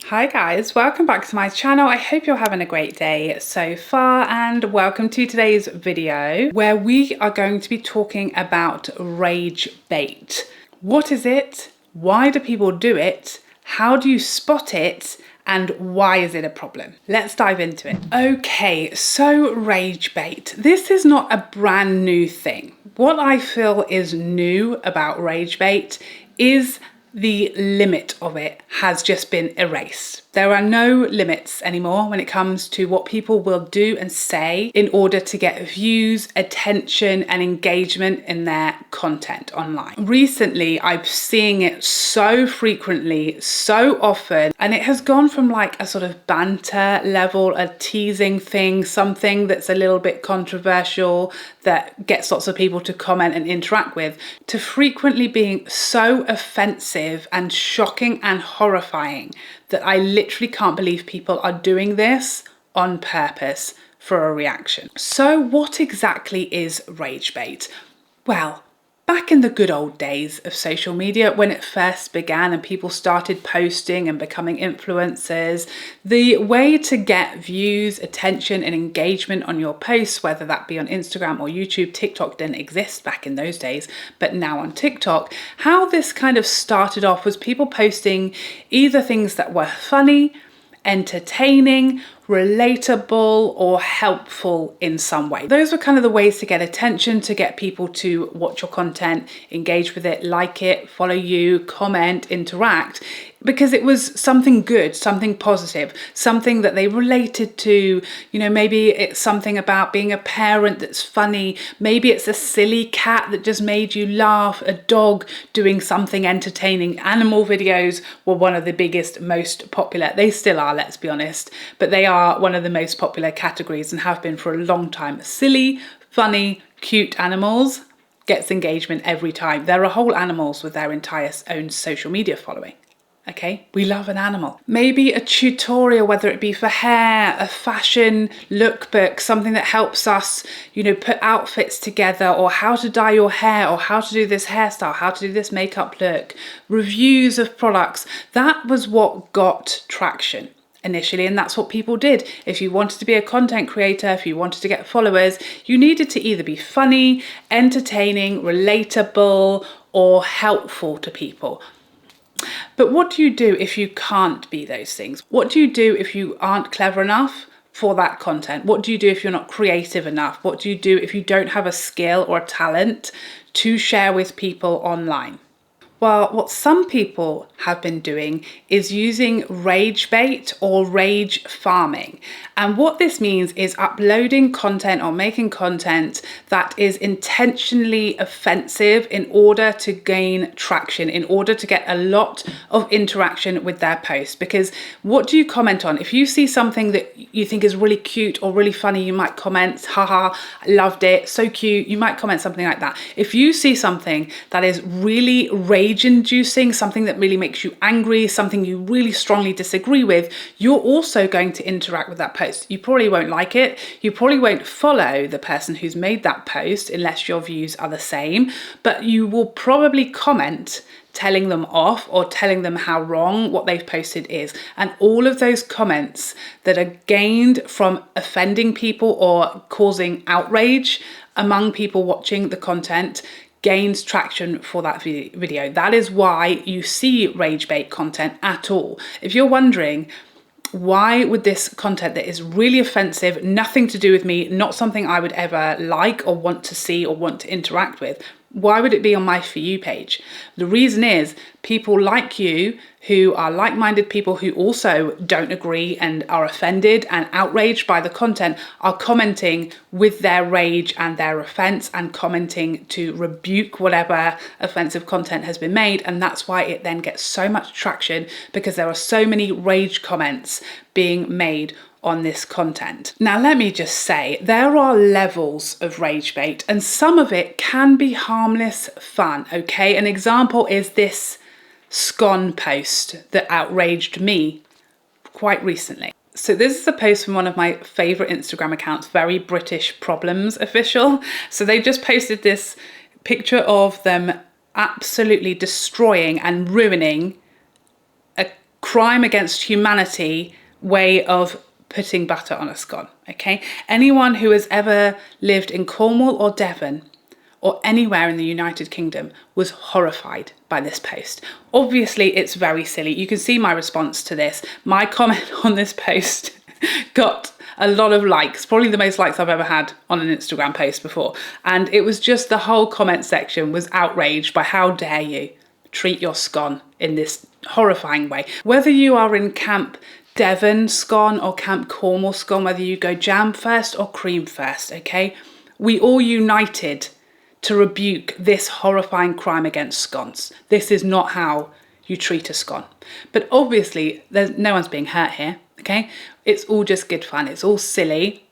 Hi guys, welcome back to my channel. I hope you're having a great day so far and welcome to today's video where we are going to be talking about rage bait. What is it? Why do people do it? How do you spot it? And why is it a problem? Let's dive into it. Okay, so rage bait. This is not a brand new thing. What I feel is new about rage bait is the limit of it has just been erased. There are no limits anymore when it comes to what people will do and say in order to get views, attention, and engagement in their content online. Recently, I'm seeing it so frequently, so often, and it has gone from like a sort of banter level, a teasing thing, something that's a little bit controversial that gets lots of people to comment and interact with, to frequently being so offensive and shocking and horrifying that I literally can't believe people are doing this on purpose for a reaction. So what exactly is rage bait? Well, back in the good old days of social media, when it first began and people started posting and becoming influencers, the way to get views, attention, and engagement on your posts, whether that be on Instagram or YouTube, TikTok didn't exist back in those days, but now on TikTok, how this kind of started off was people posting either things that were funny, entertaining, relatable, or helpful in some way. Those were kind of the ways to get attention, to get people to watch your content, engage with it, like it, follow you, comment, interact, because it was something good, something positive, something that they related to. You know, maybe it's something about being a parent that's funny. Maybe it's a silly cat that just made you laugh, a dog doing something entertaining. Animal videos were one of the biggest, most popular. They still are, let's be honest, but they are one of the most popular categories and have been for a long time. Silly, funny, cute animals gets engagement every time. There are whole animals with their entire own social media following. Okay, we love an animal. Maybe a tutorial, whether it be for hair, a fashion lookbook, something that helps us, you know, put outfits together, or how to dye your hair, or how to do this hairstyle, how to do this makeup look, reviews of products. That was what got traction initially, and that's what people did. If you wanted to be a content creator, if you wanted to get followers, you needed to either be funny, entertaining, relatable, or helpful to people. But what do you do if you can't be those things? What do you do if you aren't clever enough for that content? What do you do if you're not creative enough? What do you do if you don't have a skill or a talent to share with people online? Well, what some people have been doing is using rage bait or rage farming. And what this means is uploading content or making content that is intentionally offensive in order to gain traction, in order to get a lot of interaction with their post. Because what do you comment on? If you see something that you think is really cute or really funny, you might comment, haha, loved it, so cute. You might comment something like that. If you see something that is really rage-inducing, something that really makes you angry, something you really strongly disagree with, you're also going to interact with that post. You probably won't like it. You probably won't follow the person who's made that post unless your views are the same, but you will probably comment telling them off or telling them how wrong what they've posted is. And all of those comments that are gained from offending people or causing outrage among people watching the content gains traction for that video. That is why you see rage bait content at all. If you're wondering, why would this content that is really offensive, nothing to do with me, not something I would ever like or want to see or want to interact with, why would it be on my For You page? The reason is people like you who are like-minded people who also don't agree and are offended and outraged by the content are commenting with their rage and their offense and commenting to rebuke whatever offensive content has been made. And that's why it then gets so much traction, because there are so many rage comments being made on this content. Now, let me just say, there are levels of rage bait and some of it can be harmless fun, okay? An example is this scone post that outraged me quite recently. So this is a post from one of my favorite Instagram accounts, Very British Problems Official. So they just posted this picture of them absolutely destroying and ruining a crime against humanity way of putting butter on a scone, okay? Anyone who has ever lived in Cornwall or Devon or anywhere in the United Kingdom was horrified by this post. Obviously, it's very silly. You can see my response to this. My comment on this post got a lot of likes, probably the most likes I've ever had on an Instagram post before. And it was just the whole comment section was outraged by how dare you treat your scone in this horrifying way. Whether you are in Camp Devon scone or Camp Cornwall scone, whether you go jam first or cream first, okay? We all united to rebuke this horrifying crime against scones. This is not how you treat a scone. But obviously, no one's being hurt here, okay? It's all just good fun. It's all silly.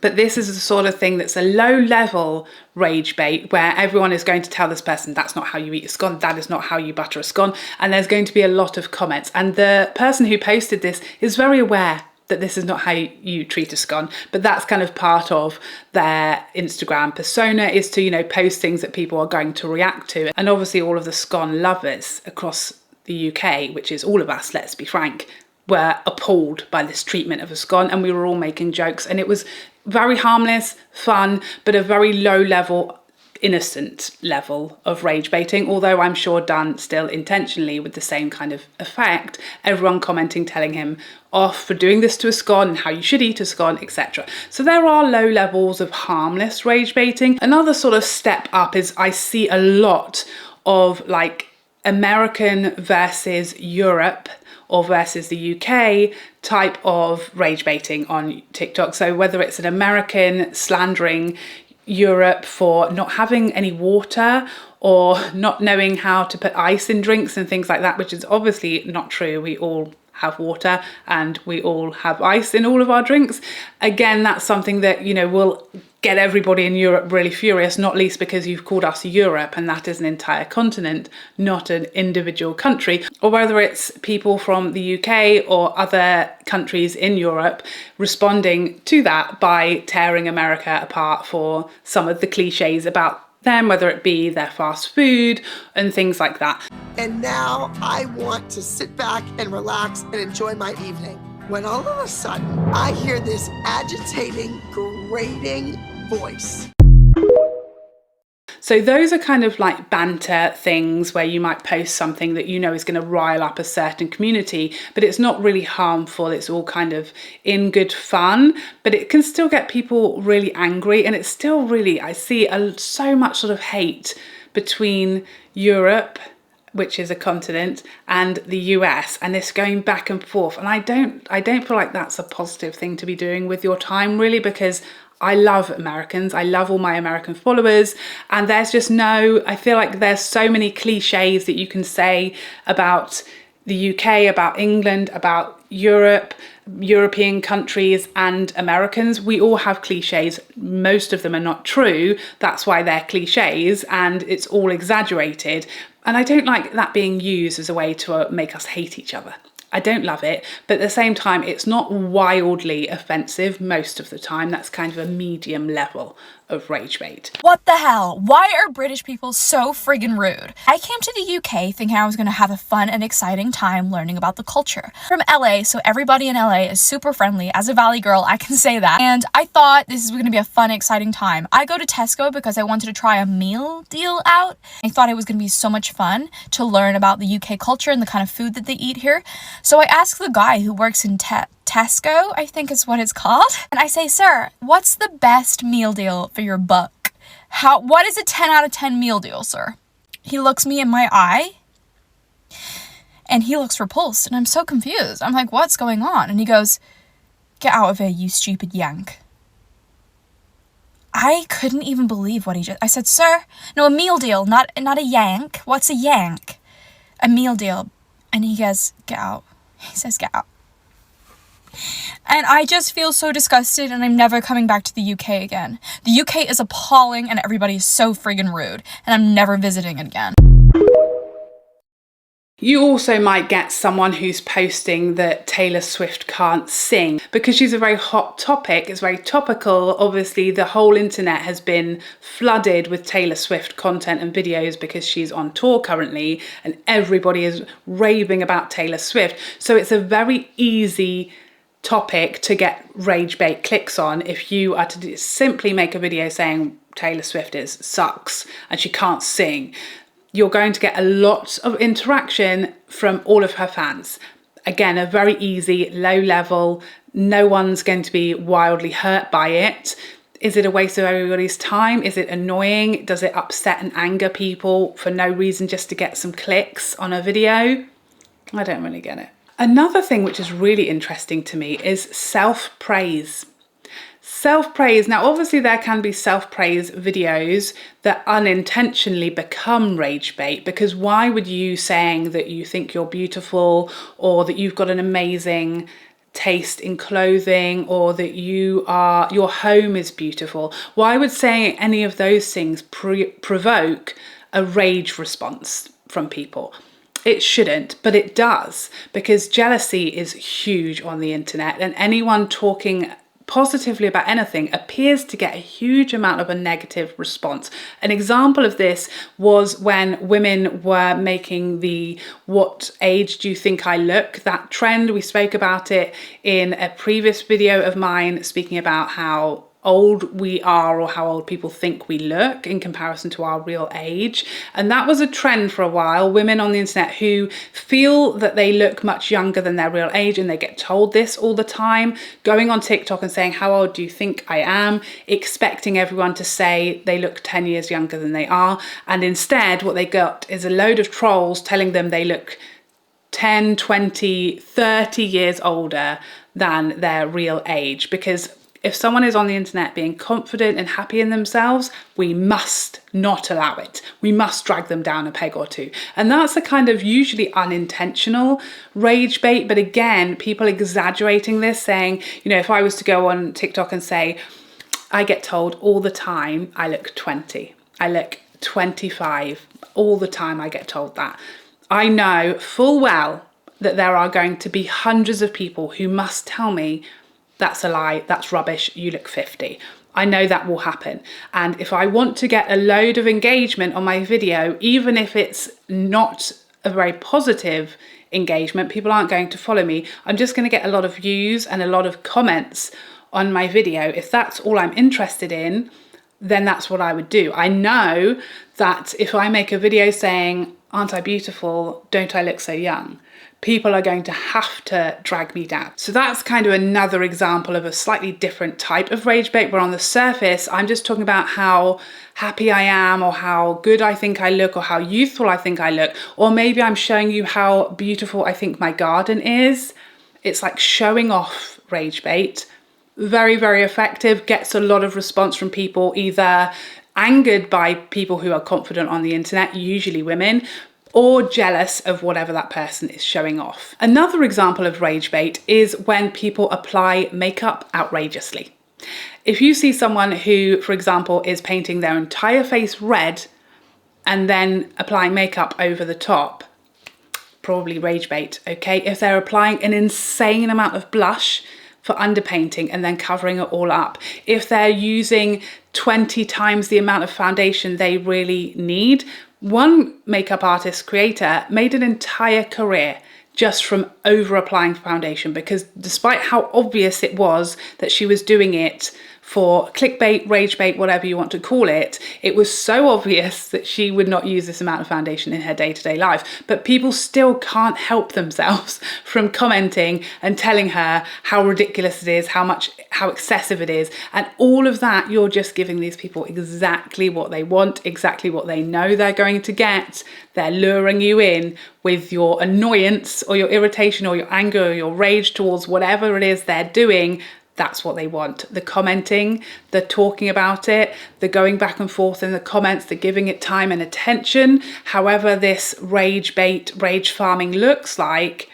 But this is the sort of thing that's a low-level rage bait where everyone is going to tell this person, that's not how you eat a scone, that is not how you butter a scone, and there's going to be a lot of comments. And the person who posted this is very aware that this is not how you treat a scone, but that's kind of part of their Instagram persona, is to, you know, post things that people are going to react to. And obviously all of the scone lovers across the UK, which is all of us, let's be frank, were appalled by this treatment of a scone, and we were all making jokes, and it was very harmless, fun, but a very low level, innocent level of rage baiting, although I'm sure done still intentionally with the same kind of effect. Everyone commenting, telling him off for doing this to a scone and how you should eat a scone, etc. So there are low levels of harmless rage baiting. Another sort of step up is I see a lot of like American versus Europe or versus the UK type of rage baiting on TikTok. So whether it's an American slandering Europe for not having any water or not knowing how to put ice in drinks and things like that, which is obviously not true. We all have water and we all have ice in all of our drinks. Again, that's something that, you know, will get everybody in Europe really furious, not least because you've called us Europe and that is an entire continent, not an individual country. Or whether it's people from the UK or other countries in Europe responding to that by tearing America apart for some of the cliches about them, whether it be their fast food and things like that. And now I want to sit back and relax and enjoy my evening, when all of a sudden I hear this agitating, grating voice. So those are kind of like banter things where you might post something that you know is going to rile up a certain community, but it's not really harmful. It's all kind of in good fun, but it can still get people really angry. And it's still really, I see so much sort of hate between Europe, which is a continent, and the US, and this going back and forth. And I don't feel like that's a positive thing to be doing with your time, really, because I love Americans. I love all my American followers. And there's just I feel like there's so many cliches that you can say about the UK, about England, about Europe, European countries and Americans. We all have cliches. Most of them are not true. That's why they're cliches and it's all exaggerated. And I don't like that being used as a way to make us hate each other. I don't love it, but at the same time, it's not wildly offensive most of the time. That's kind of a medium level of rage bait. What the hell? Why are British people so friggin' rude? I came to the UK thinking I was gonna have a fun and exciting time learning about the culture. From LA, so everybody in LA is super friendly. As a Valley girl, I can say that. And I thought this was gonna be a fun, exciting time. I go to Tesco because I wanted to try a meal deal out. I thought it was gonna be so much fun to learn about the UK culture and the kind of food that they eat here. So I asked the guy who works in Tesco, I think is what it's called. And I say, sir, what's the best meal deal for your buck? What is a 10 out of 10 meal deal, sir? He looks me in my eye and he looks repulsed and I'm so confused. I'm like, what's going on? And he goes, get out of here, you stupid yank. I couldn't even believe what I said, sir, no, a meal deal, not a yank. What's a yank? A meal deal. And he goes, get out. He says, get out. And I just feel so disgusted and I'm never coming back to the UK again. The UK is appalling and everybody is so friggin' rude and I'm never visiting it again. You also might get someone who's posting that Taylor Swift can't sing because she's a very hot topic. It's very topical. Obviously, the whole internet has been flooded with Taylor Swift content and videos because she's on tour currently and everybody is raving about Taylor Swift. So it's a very easy topic to get rage bait clicks on if you are to simply make a video saying Taylor Swift sucks and she can't sing. You're going to get a lot of interaction from all of her fans. Again, a very easy, low level, no one's going to be wildly hurt by it. Is it a waste of everybody's time? Is it annoying? Does it upset and anger people for no reason just to get some clicks on a video? I don't really get it. Another thing which is really interesting to me is self-praise. Self-praise. Now, obviously there can be self-praise videos that unintentionally become rage bait, because why would you saying that you think you're beautiful or that you've got an amazing taste in clothing or that your home is beautiful, why would saying any of those things provoke a rage response from people? It shouldn't, but it does, because jealousy is huge on the internet, and anyone talking positively about anything appears to get a huge amount of a negative response. An example of this was when women were making the "what age do you think I look?" that trend. We spoke about it in a previous video of mine, speaking about how old we are or how old people think we look in comparison to our real age. And that was a trend for a while. Women on the internet who feel that they look much younger than their real age, and they get told this all the time, going on TikTok and saying, "How old do you think I am?" expecting everyone to say they look 10 years younger than they are. And instead what they got is a load of trolls telling them they look 10, 20, 30 years older than their real age. Because if someone is on the internet being confident and happy in themselves, we must not allow it. We must drag them down a peg or two. And that's a kind of usually unintentional rage bait. But again, people exaggerating this, saying, you know, if I was to go on TikTok and say, I get told all the time I look 20, I look 25, all the time I get told that. I know full well that there are going to be hundreds of people who must tell me that's a lie, that's rubbish, you look 50. I know that will happen. And if I want to get a load of engagement on my video, even if it's not a very positive engagement, people aren't going to follow me, I'm just going to get a lot of views and a lot of comments on my video. If that's all I'm interested in, then that's what I would do. I know that if I make a video saying, aren't I beautiful, don't I look so young, people are going to have to drag me down. So that's kind of another example of a slightly different type of rage bait, where on the surface, I'm just talking about how happy I am or how good I think I look or how youthful I think I look. Or maybe I'm showing you how beautiful I think my garden is. It's like showing off rage bait. Very, very effective, gets a lot of response from people, either angered by people who are confident on the internet, usually women, or jealous of whatever that person is showing off. Another example of rage bait is when people apply makeup outrageously. If you see someone who, for example, is painting their entire face red and then applying makeup over the top, probably rage bait, okay? If they're applying an insane amount of blush for underpainting and then covering it all up, if they're using 20 times the amount of foundation they really need. One makeup artist creator made an entire career just from over applying foundation, because despite how obvious it was that she was doing it for clickbait, rage bait, whatever you want to call it, it was so obvious that she would not use this amount of foundation in her day-to-day life. But people still can't help themselves from commenting and telling her how ridiculous it is, how excessive it is. And all of that, you're just giving these people exactly what they want, exactly what they know they're going to get. They're luring you in with your annoyance or your irritation or your anger or your rage towards whatever it is they're doing. That's what they want. The commenting, the talking about it, the going back and forth in the comments, the giving it time and attention. However this rage bait, rage farming looks like,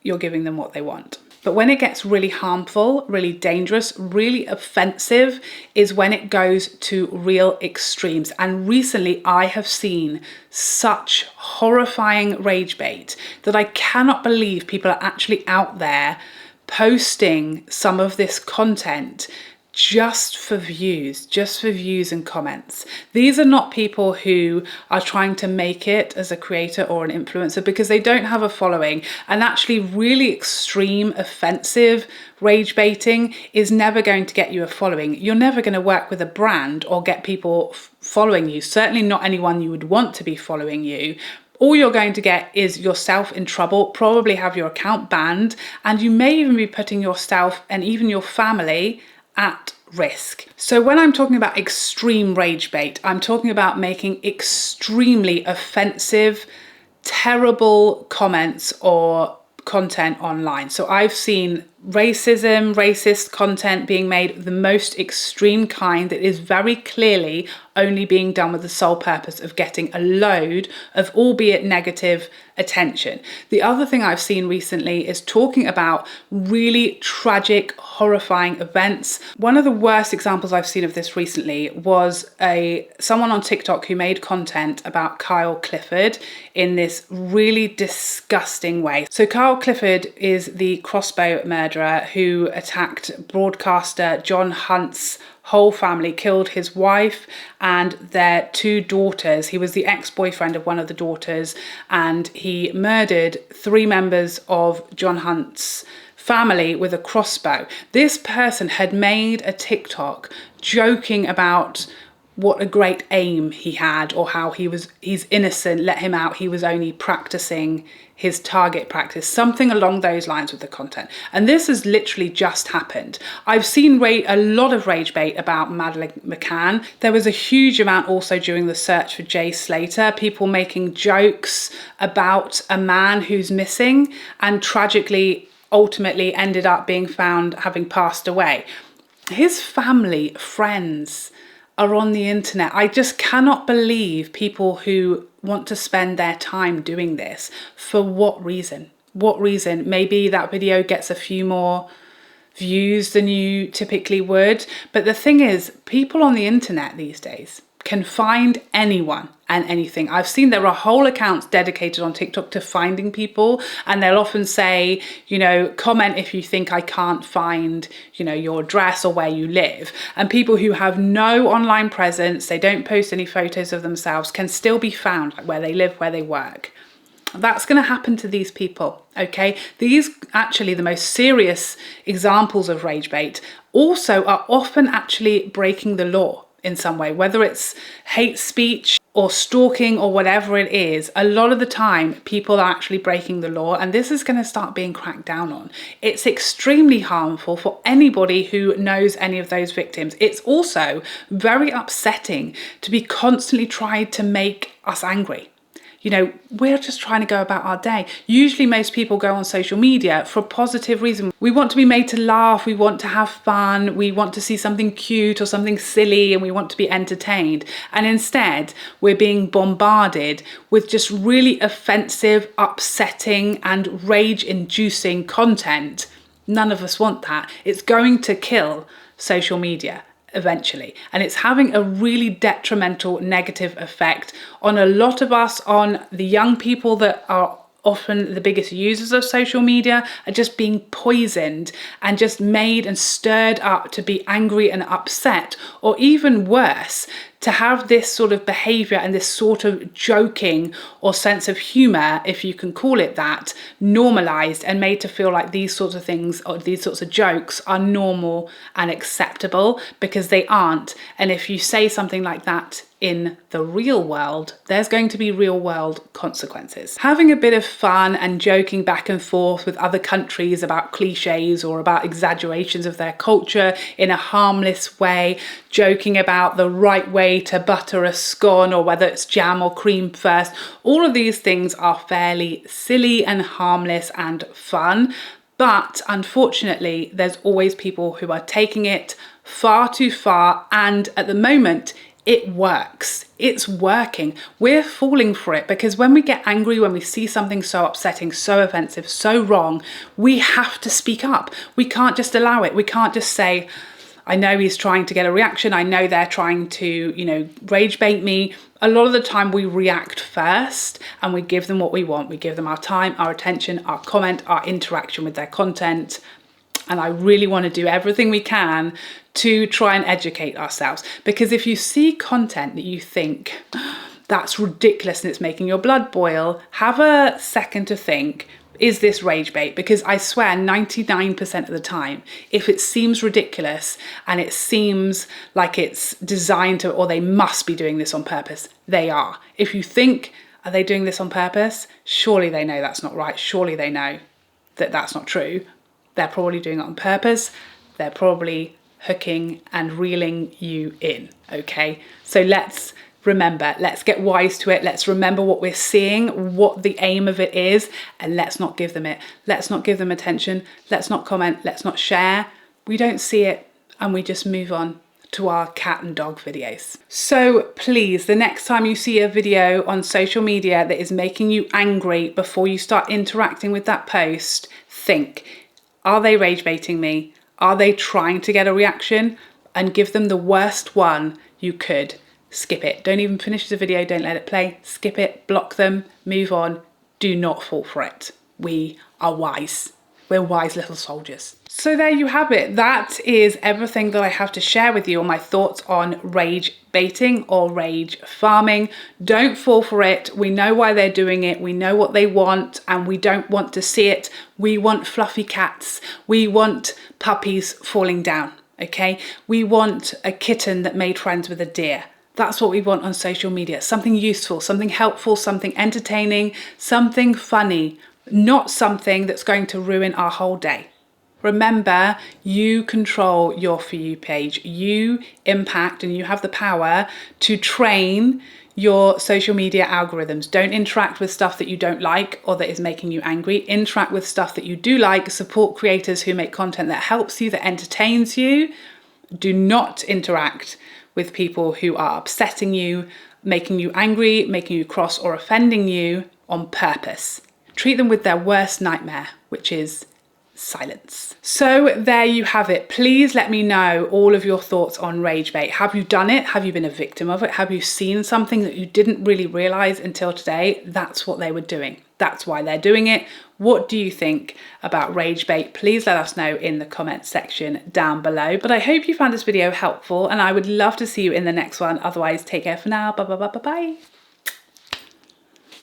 you're giving them what they want. But when it gets really harmful, really dangerous, really offensive is when it goes to real extremes. And recently I have seen such horrifying rage bait that I cannot believe people are actually out there posting some of this content just for views and comments. These are not people who are trying to make it as a creator or an influencer because they don't have a following. And actually really extreme, offensive rage baiting is never going to get you a following. You're never going to work with a brand or get people following you. Certainly not anyone you would want to be following you. All you're going to get is yourself in trouble, probably have your account banned, and you may even be putting yourself and even your family at risk. So when I'm talking about extreme rage bait, I'm talking about making extremely offensive, terrible comments or content online. So I've seen racist content being made, the most extreme kind that is very clearly only being done with the sole purpose of getting a load of, albeit negative, attention. The other thing I've seen recently is talking about really tragic, horrifying events. One of the worst examples I've seen of this recently was someone on TikTok who made content about Kyle Clifford in this really disgusting way. So Kyle Clifford is the crossbow murderer who attacked broadcaster John Hunt's whole family, killed his wife and their 2 daughters. He was the ex-boyfriend of one of the daughters, and he murdered 3 members of John Hunt's family with a crossbow. This person had made a TikTok joking about what a great aim he had, or how he's innocent, let him out, he was only practicing his target practice, something along those lines with the content. And this has literally just happened. I've seen a lot of rage bait about Madeleine McCann. There was a huge amount also during the search for Jay Slater, people making jokes about a man who's missing and tragically ultimately ended up being found having passed away. His family, friends are on the internet. I just cannot believe people who want to spend their time doing this. For what reason? What reason? Maybe that video gets a few more views than you typically would. But the thing is, people on the internet these days can find anyone and anything. I've seen there are whole accounts dedicated on TikTok to finding people, and they'll often say, you know, comment if you think I can't find, you know, your address or where you live. And people who have no online presence, they don't post any photos of themselves, can still be found, like where they live, where they work. That's going to happen to these people, okay? These actually, the most serious examples of rage bait also are often actually breaking the law in some way, whether it's hate speech or stalking or whatever it is. A lot of the time people are actually breaking the law, and this is going to start being cracked down on. It's extremely harmful for anybody who knows any of those victims. It's also very upsetting to be constantly tried to make us angry. You know, we're just trying to go about our day. Usually most people go on social media for a positive reason. We want to be made to laugh, we want to have fun, we want to see something cute or something silly, and we want to be entertained. And instead, we're being bombarded with just really offensive, upsetting, and rage-inducing content. None of us want that. It's going to kill social media eventually, and it's having a really detrimental negative effect on a lot of us, on the young people that are often the biggest users of social media, are just being poisoned and just made and stirred up to be angry and upset, or even worse, to have this sort of behavior and this sort of joking or sense of humor, if you can call it that, normalized and made to feel like these sorts of things or these sorts of jokes are normal and acceptable, because they aren't. And if you say something like that in the real world, there's going to be real world consequences. Having a bit of fun and joking back and forth with other countries about cliches or about exaggerations of their culture in a harmless way, joking about the right way to butter a scone or whether it's jam or cream first, all of these things are fairly silly and harmless and fun. But unfortunately, there's always people who are taking it far too far and at the moment it works. It's working. We're falling for it because when we get angry, when we see something so upsetting, so offensive, so wrong, we have to speak up. We can't just allow it. We can't just say, I know he's trying to get a reaction. I know they're trying to, you know, rage bait me. A lot of the time we react first and we give them what we want. We give them our time, our attention, our comment, our interaction with their content. And I really want to do everything we can to try and educate ourselves. Because if you see content that you think, that's ridiculous and it's making your blood boil, have a second to think, is this rage bait? Because I swear 99% of the time, if it seems ridiculous and it seems like it's designed to, or they must be doing this on purpose, they are. If you think, are they doing this on purpose? Surely they know that's not right. Surely they know that that's not true. They're probably doing it on purpose. They're probably hooking and reeling you in, okay? So let's remember, let's get wise to it. Let's remember what we're seeing, what the aim of it is, and let's not give them it. Let's not give them attention. Let's not comment. Let's not share. We don't see it and we just move on to our cat and dog videos. So please, the next time you see a video on social media that is making you angry before you start interacting with that post, think, are they rage baiting me? Are they trying to get a reaction? And give them the worst one you could. Skip it. Don't even finish the video. Don't let it play. Skip it. Block them. Move on. Do not fall for it. We are wise. We're wise little soldiers. So there you have it. That is everything that I have to share with you on my thoughts on rage baiting or rage farming. Don't fall for it. We know why they're doing it. We know what they want and we don't want to see it. We want fluffy cats. We want puppies falling down, okay? We want a kitten that made friends with a deer. That's what we want on social media. Something useful, something helpful, something entertaining, something funny, not something that's going to ruin our whole day. Remember, you control your For You page. You impact and you have the power to train your social media algorithms. Don't interact with stuff that you don't like or that is making you angry. Interact with stuff that you do like. Support creators who make content that helps you, that entertains you. Do not interact with people who are upsetting you, making you angry, making you cross, or offending you on purpose. Treat them with their worst nightmare, which is silence. So there you have it. Please let me know all of your thoughts on rage bait. Have you done it? Have you been a victim of it? Have you seen something that you didn't really realize until today? That's what they were doing. That's why they're doing it. What do you think about rage bait? Please let us know in the comments section down below. But I hope you found this video helpful and I would love to see you in the next one. Otherwise, take care for now. Bye.